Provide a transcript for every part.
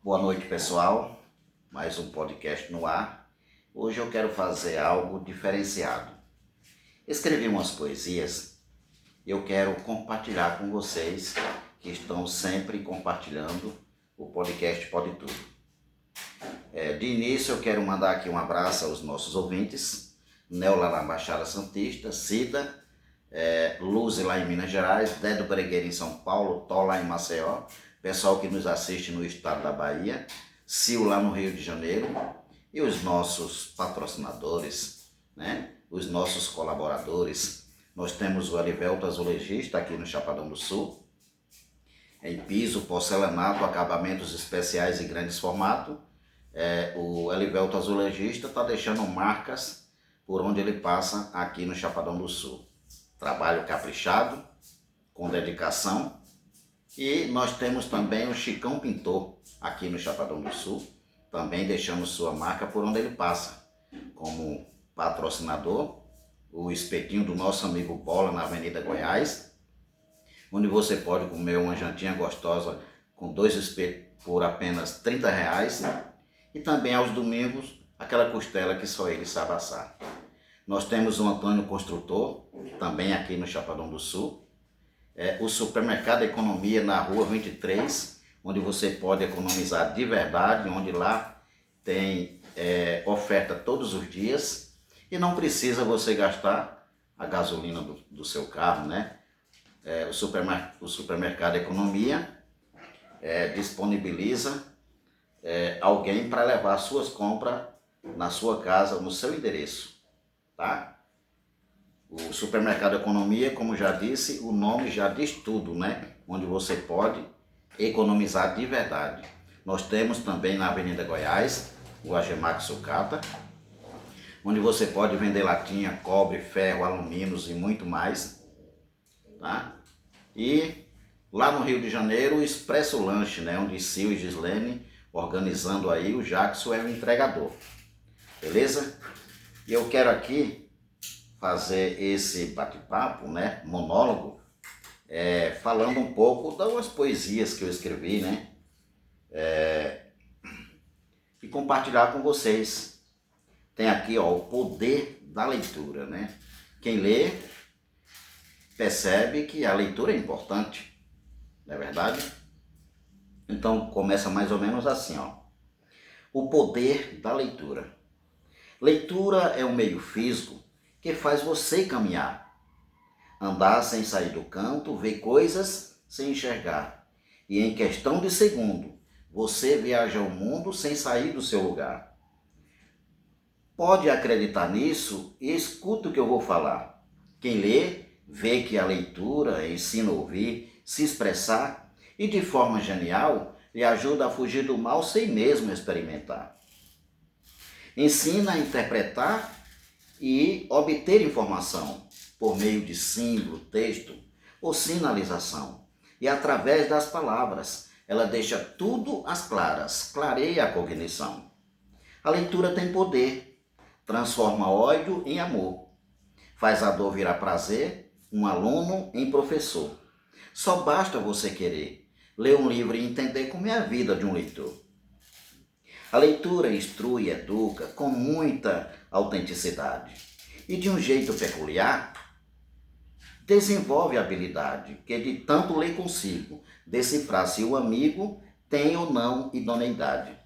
Boa noite, pessoal. Mais um podcast no ar. Hoje eu quero fazer algo diferenciado. Escrevi umas poesias e eu quero compartilhar com vocês que estão sempre compartilhando o podcast Pode Tudo. De início eu quero mandar aqui um abraço aos nossos ouvintes, Nel lá na Baixada Santista, Cida, Luz lá em Minas Gerais, Dedo Bregueira em São Paulo, Tó lá em Maceió, pessoal que nos assiste no estado da Bahia, Sil lá no Rio de Janeiro e os nossos patrocinadores, né? Os nossos colaboradores. Nós temos o Elivelto Azulejista aqui no Chapadão do Sul, em piso, porcelanato, acabamentos especiais e grandes formato. O Elivelto Azulejista está deixando marcas por onde ele passa aqui no Chapadão do Sul. Trabalho caprichado, com dedicação. E nós temos também o Chicão Pintor aqui no Chapadão do Sul, também deixando sua marca por onde ele passa. Como patrocinador, o espetinho do nosso amigo Bola na Avenida Goiás, onde você pode comer uma jantinha gostosa com 2 espetos por apenas R$30. E também aos domingos, aquela costela que só ele sabe assar. Nós temos o Antônio Construtor, também aqui no Chapadão do Sul. O Supermercado Economia na Rua 23, onde você pode economizar de verdade, onde lá tem oferta todos os dias e não precisa você gastar a gasolina do seu carro, né? O Supermercado Economia disponibiliza alguém para levar suas compras na sua casa, no seu endereço, tá? O Supermercado Economia, como já disse, o nome já diz tudo, né? Onde você pode economizar de verdade. Nós temos também na Avenida Goiás, o Agemac Sucata, onde você pode vender latinha, cobre, ferro, alumínios e muito mais, tá? E lá no Rio de Janeiro, o Expresso Lanche, né? Onde Sil e Gislene, organizando aí, o Jackson é o entregador, beleza? E eu quero aqui fazer esse bate-papo, né, monólogo, falando um pouco das poesias que eu escrevi, né, e compartilhar com vocês. Tem aqui, ó, o poder da leitura, né? Quem lê percebe que a leitura é importante, não é verdade? Então começa mais ou menos assim, ó. O poder da leitura. Leitura é um meio físico que faz você caminhar, andar sem sair do canto, ver coisas sem enxergar. E em questão de segundo, você viaja o mundo sem sair do seu lugar. Pode acreditar nisso e escuta o que eu vou falar. Quem lê, vê que a leitura ensina a ouvir, se expressar e de forma genial lhe ajuda a fugir do mal sem mesmo experimentar. Ensina a interpretar e obter informação por meio de símbolo, texto ou sinalização. E através das palavras, ela deixa tudo às claras, clareia a cognição. A leitura tem poder, transforma ódio em amor, faz a dor virar prazer, um aluno em professor. Só basta você querer ler um livro e entender como é a vida de um leitor. A leitura instrui e educa com muita autenticidade e de um jeito peculiar desenvolve a habilidade que de tanto ler consigo decifrar se o amigo tem ou não idoneidade.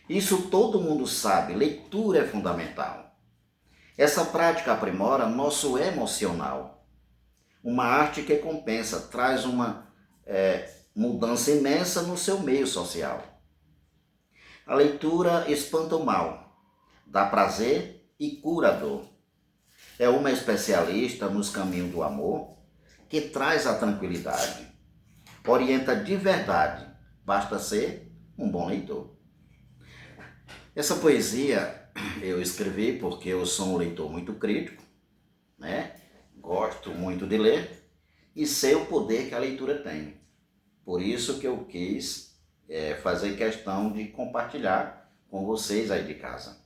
Isso todo mundo sabe, leitura é fundamental. Essa prática aprimora nosso emocional. Uma arte que compensa, traz uma mudança imensa no seu meio social. A leitura espanta o mal, dá prazer e cura a dor. É uma especialista nos caminhos do amor que traz a tranquilidade. Orienta de verdade, basta ser um bom leitor. Essa poesia eu escrevi porque eu sou um leitor muito crítico, né? Gosto muito de ler e sei o poder que a leitura tem. Por isso que eu quis fazer questão de compartilhar com vocês aí de casa.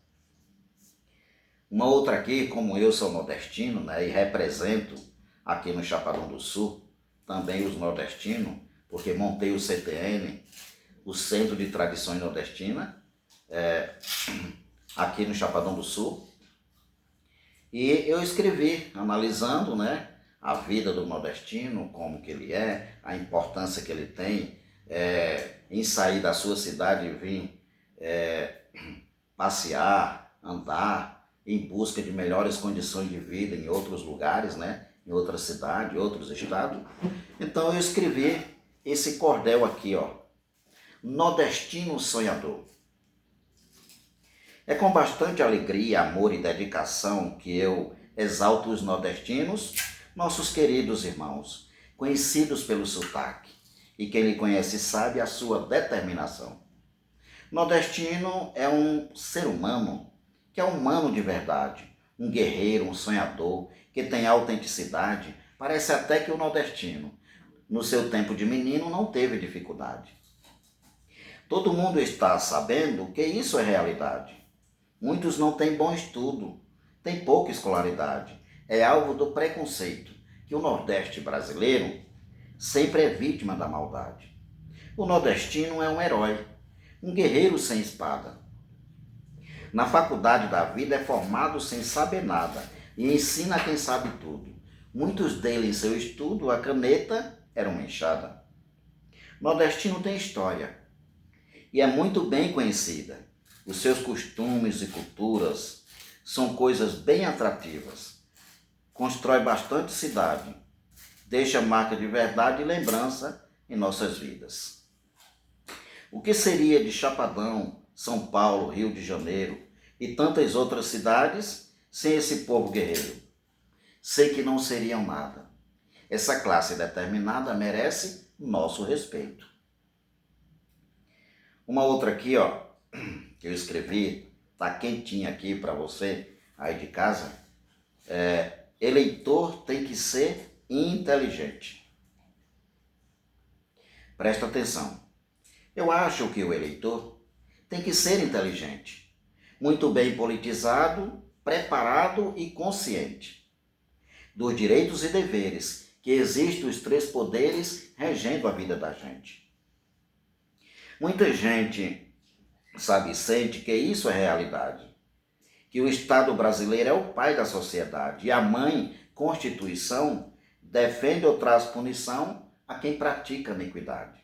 Uma outra aqui, como eu sou nordestino, né, e represento aqui no Chapadão do Sul também os nordestinos, porque montei o CTN o Centro de Tradições Nordestinas, aqui no Chapadão do Sul. E eu escrevi, analisando, né, a vida do nordestino, como que ele é, a importância que ele tem em sair da sua cidade e vir passear, andar, em busca de melhores condições de vida em outros lugares, né, em outras cidades, em outros estados. Então eu escrevi esse cordel aqui, ó, Nordestino Sonhador. É com bastante alegria, amor e dedicação que eu exalto os nordestinos, nossos queridos irmãos, conhecidos pelo sotaque, e quem lhe conhece sabe a sua determinação. Nordestino é um ser humano que é humano de verdade, um guerreiro, um sonhador, que tem autenticidade. Parece até que o nordestino, no seu tempo de menino, não teve dificuldade. Todo mundo está sabendo que isso é realidade. Muitos não têm bom estudo, têm pouca escolaridade. É alvo do preconceito, que o Nordeste brasileiro sempre é vítima da maldade. O nordestino é um herói, um guerreiro sem espada. Na faculdade da vida é formado sem saber nada e ensina a quem sabe tudo. Muitos deles em seu estudo, a caneta era uma enxada. Nordestino tem história e é muito bem conhecida. Os seus costumes e culturas são coisas bem atrativas. Constrói bastante cidade. Deixa marca de verdade e lembrança em nossas vidas. O que seria de Chapadão, São Paulo, Rio de Janeiro e tantas outras cidades sem esse povo guerreiro? Sei que não seriam nada. Essa classe determinada merece nosso respeito. Uma outra aqui, ó, que eu escrevi, tá quentinha aqui para você aí de casa. Eleitor tem que ser inteligente. Presta atenção. Eu acho que o eleitor tem que ser inteligente, muito bem politizado, preparado e consciente dos direitos e deveres que existem os três poderes regendo a vida da gente. Muita gente sabe e sente que isso é realidade, que o Estado brasileiro é o pai da sociedade e a mãe, Constituição, defende ou traz punição a quem pratica a iniquidade.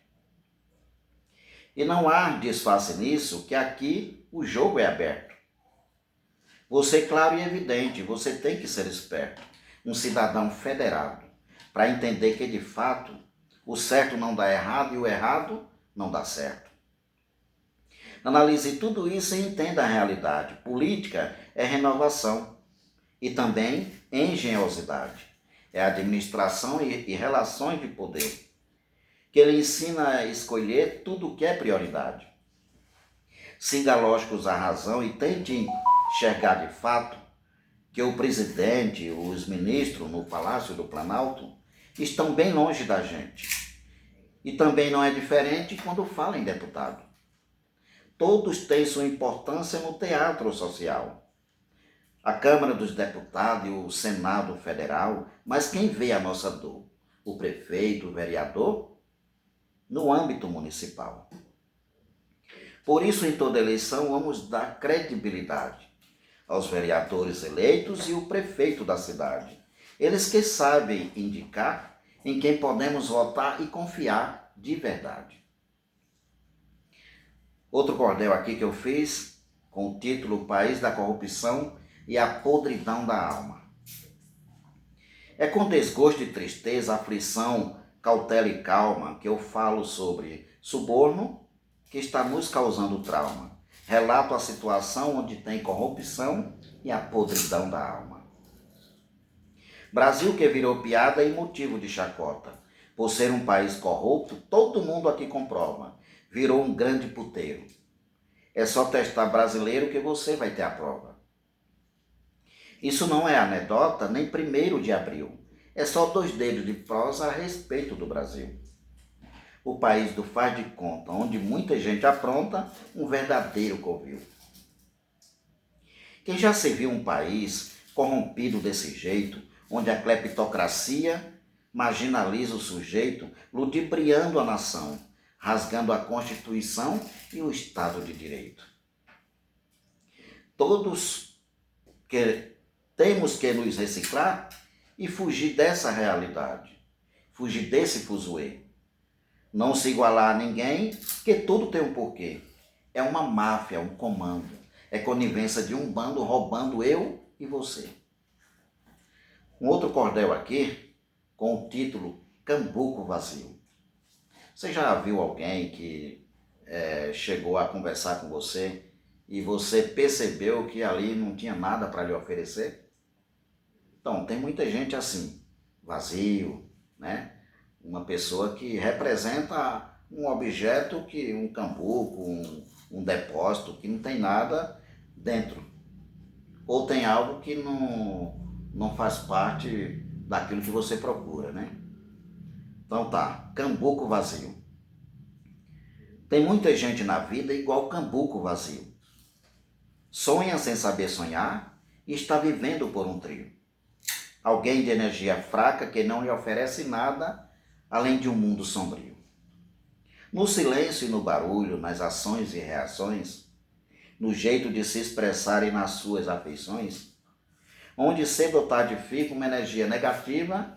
E não há disfarce nisso, que aqui o jogo é aberto. Você, claro e evidente, você tem que ser esperto, um cidadão federado, para entender que, de fato, o certo não dá errado e o errado não dá certo. Analise tudo isso e entenda a realidade. Política é renovação e também engenhosidade. É administração e relações de poder, que ele ensina a escolher tudo o que é prioridade. Siga lógicos a razão e tente enxergar de fato que o presidente, os ministros no Palácio do Planalto estão bem longe da gente. E também não é diferente quando fala em deputado. Todos têm sua importância no teatro social. A Câmara dos Deputados e o Senado Federal, mas quem vê a nossa dor? O prefeito, o vereador? No âmbito municipal. Por isso, em toda eleição, vamos dar credibilidade aos vereadores eleitos e o prefeito da cidade. Eles que sabem indicar em quem podemos votar e confiar de verdade. Outro cordel aqui que eu fiz, com o título País da Corrupção e a Podridão da Alma. É com desgosto e tristeza, aflição, cautela e calma que eu falo sobre suborno que está nos causando trauma. Relato a situação onde tem corrupção e a podridão da alma. Brasil que virou piada e motivo de chacota. Por ser um país corrupto, todo mundo aqui comprova. Virou um grande puteiro. É só testar brasileiro que você vai ter a prova. Isso não é anedota nem 1º de abril. É só 2 dedos de prosa a respeito do Brasil. O país do faz de conta, onde muita gente apronta um verdadeiro covil. Quem já se viu um país corrompido desse jeito, onde a cleptocracia marginaliza o sujeito, ludibriando a nação, rasgando a Constituição e o Estado de Direito. Todos temos que nos reciclar e fugir dessa realidade, fugir desse fuzuê. Não se igualar a ninguém, porque tudo tem um porquê. É uma máfia, um comando. É conivência de um bando roubando eu e você. Um outro cordel aqui, com o título Cambuco Vazio. Você já viu alguém que chegou a conversar com você e você percebeu que ali não tinha nada para lhe oferecer? Então, tem muita gente assim, vazio, né? Uma pessoa que representa um objeto, um cambuco, um depósito que não tem nada dentro. Ou tem algo que não faz parte daquilo que você procura, né? Então tá, cambuco vazio. Tem muita gente na vida igual cambuco vazio. Sonha sem saber sonhar e está vivendo por um trio. Alguém de energia fraca que não lhe oferece nada além de um mundo sombrio. No silêncio e no barulho, nas ações e reações, no jeito de se expressar e nas suas afeições, onde cedo ou tarde fica uma energia negativa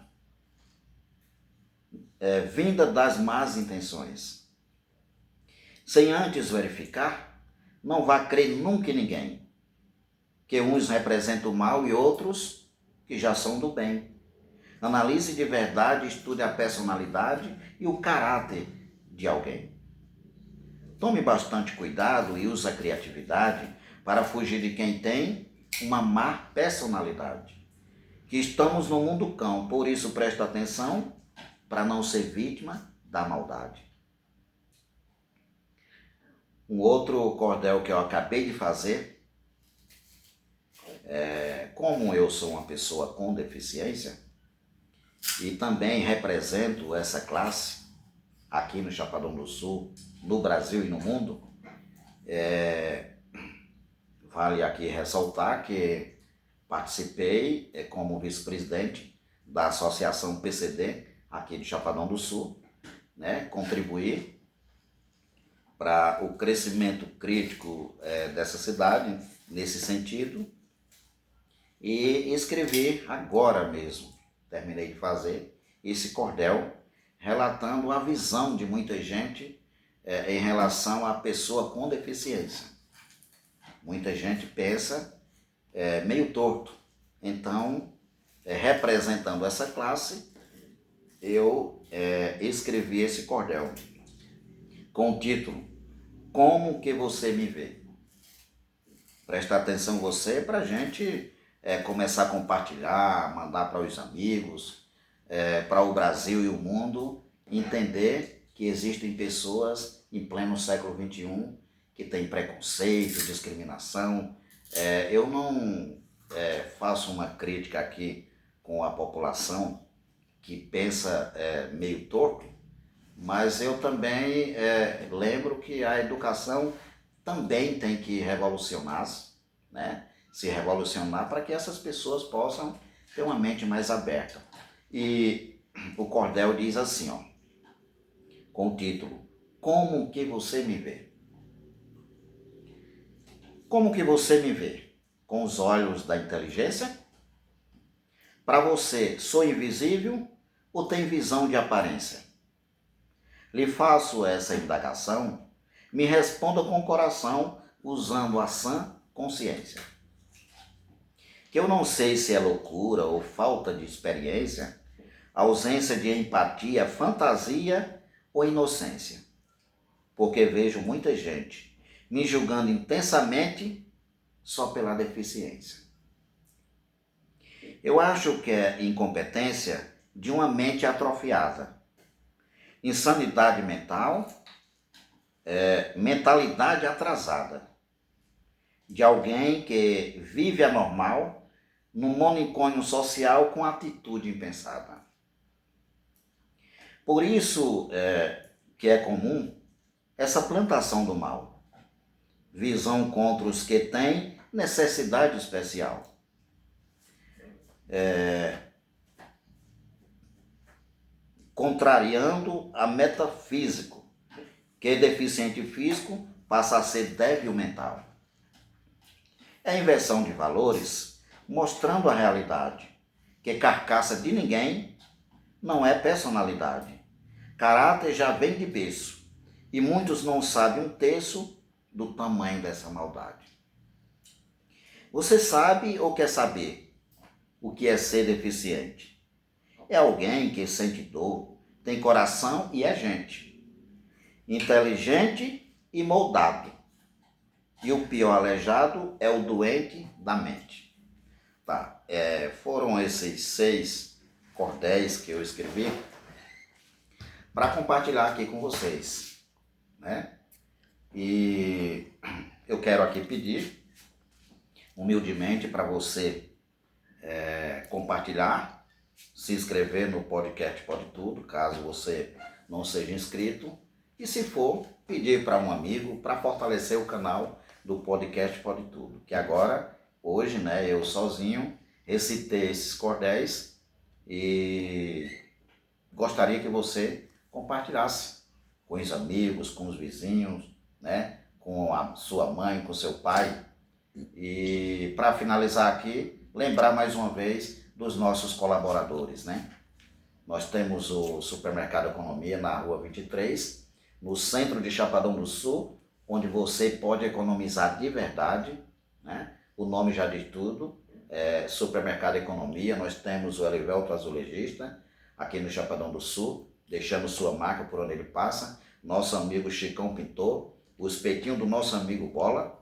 vinda das más intenções. Sem antes verificar, não vá crer nunca em ninguém, que uns representam o mal e outros que já são do bem. Analise de verdade, estude a personalidade e o caráter de alguém. Tome bastante cuidado e use a criatividade para fugir de quem tem uma má personalidade. Que estamos no mundo cão, por isso presta atenção para não ser vítima da maldade. Um outro cordel que eu acabei de fazer, como eu sou uma pessoa com deficiência e também represento essa classe aqui no Chapadão do Sul, no Brasil e no mundo, vale aqui ressaltar que participei como vice-presidente da Associação PCD aqui de Chapadão do Sul, né? Contribuir para o crescimento crítico dessa cidade, nesse sentido, e escrevi agora mesmo, terminei de fazer esse cordel, relatando a visão de muita gente em relação à pessoa com deficiência. Muita gente pensa meio torto, então, representando essa classe, eu escrevi esse cordel, com o título Como que você me vê? Presta atenção você para a gente começar a compartilhar, mandar para os amigos, para o Brasil e o mundo, entender que existem pessoas em pleno século XXI que têm preconceito, discriminação. Eu não faço uma crítica aqui com a população que pensa meio torto, mas eu também lembro que a educação também tem que revolucionar-se, né? Se revolucionar para que essas pessoas possam ter uma mente mais aberta. E o cordel diz assim, ó, com o título, Como que você me vê? Como que você me vê? Com os olhos da inteligência? Para você, sou invisível ou tem visão de aparência? Lhe faço essa indagação, me responda com o coração, usando a sã consciência. Que eu não sei se é loucura ou falta de experiência, ausência de empatia, fantasia ou inocência. Porque vejo muita gente me julgando intensamente só pela deficiência. Eu acho que é incompetência de uma mente atrofiada. Insanidade mental, mentalidade atrasada, de alguém que vive anormal num manicômio social com atitude impensada. Por isso que é comum essa plantação do mal, visão contra os que têm necessidade especial. Contrariando a metafísico que deficiente físico passa a ser débil mental. É inversão de valores, mostrando a realidade, que carcaça de ninguém não é personalidade. Caráter já vem de berço, e muitos não sabem um terço do tamanho dessa maldade. Você sabe ou quer saber o que é ser deficiente? É alguém que sente dor, tem coração e é gente, inteligente e moldado. E o pior aleijado é o doente da mente. Tá, foram esses 6 cordéis que eu escrevi para compartilhar aqui com vocês, né? E eu quero aqui pedir humildemente para você compartilhar, se inscrever no podcast Pode Tudo, caso você não seja inscrito, e se for, pedir para um amigo para fortalecer o canal do podcast Pode Tudo, que agora, hoje, né, eu sozinho recitei esses cordéis e gostaria que você compartilhasse com os amigos, com os vizinhos, né, com a sua mãe, com seu pai. E para finalizar aqui, lembrar mais uma vez dos nossos colaboradores, né? Nós temos o Supermercado Economia na Rua 23, no centro de Chapadão do Sul, onde você pode economizar de verdade, né? O nome já diz tudo, Supermercado Economia. Nós temos o Elivelto Azulejista, aqui no Chapadão do Sul, deixando sua marca por onde ele passa. Nosso amigo Chicão Pintor, o espetinho do nosso amigo Bola,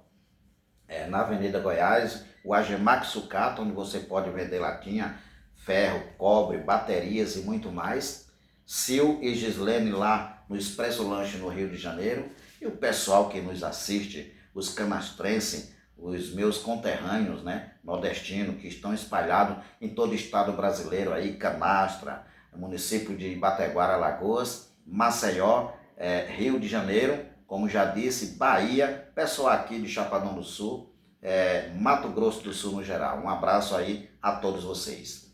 na Avenida Goiás, o Agemac Sucata, onde você pode vender latinha, ferro, cobre, baterias e muito mais. Sil e Gislene lá no Expresso Lanche no Rio de Janeiro. E o pessoal que nos assiste, os canastrenses, os meus conterrâneos, né, nordestinos, que estão espalhados em todo o estado brasileiro, aí, Canastra, município de Bateguara, Alagoas, Maceió, Rio de Janeiro, como já disse, Bahia, pessoal aqui de Chapadão do Sul, Mato Grosso do Sul no geral. Um abraço aí a todos vocês.